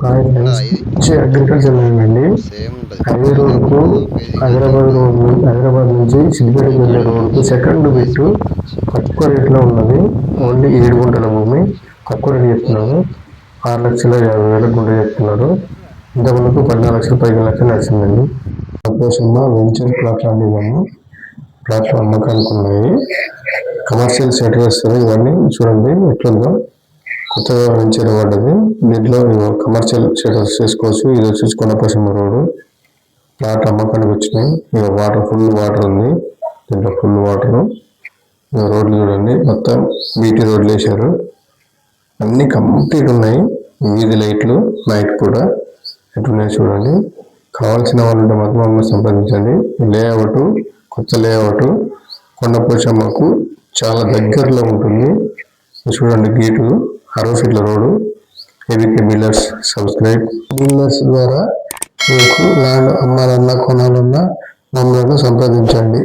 Hi friends, మంచి agriculture land అండి. Highway రోడ్కు Hyderabad నుంచి సిద్దిపేటకి వెళ్ళే రోడ్కు సెకండ్ బిట్టు తక్కువ రేట్లో ఉన్నది. ఓన్లీ 7 గుంటల భూమి తక్కువ రేటు చెప్తున్నారు. 6,50,000 గుంట చెప్తున్నారు. ఇంతకుముందుకు 14 లక్షలు 15 లక్షలు నడిచిందండి. సంతోషమ్మ వెంచర్ ప్లాట్లు అండి. ఇవన్నీ ప్లాట్లు అమ్మకానికి ఉన్నాయి. కమర్షియల్ సెటర్ వస్తుంది. ఇవన్నీ చూడండి ఎట్లుందో, కొత్తగా వెంచర్ పడ్డది. దీంట్లో కమర్షియల్ సెటర్స్ చేసుకోవచ్చు. ఇది వచ్చేసి కొండపోచమ్మ రోడ్డు. ప్లాట్ అమ్మకానికి వచ్చినాయి. ఇక వాటర్ ఫుల్ వాటర్ ఉంది. దీంట్లో ఫుల్ వాటర్. రోడ్లు చూడండి, మొత్తం బీటీ రోడ్లు వేశారు. అన్ని కంప్లీట్ ఉన్నాయి. వీధి లైట్లు నైట్ కూడా ఎట్లున్నాయి చూడండి. కావాల్సిన వాళ్ళు మాత్రం మమ్మల్ని సంప్రదించండి. లేఅవుట్ కొత్త లేఅవుట్ కొండపోచమ్మకు చాలా దగ్గరలో ఉంటుంది. చూడండి, గేటు 60 ఫీట్ల road. ABK builders subscribe. Builders ద్వారా మీకు ల్యాండ్ అమ్మాలన్నా కొనాలన్నా మమ్మల్ని సంప్రదించండి.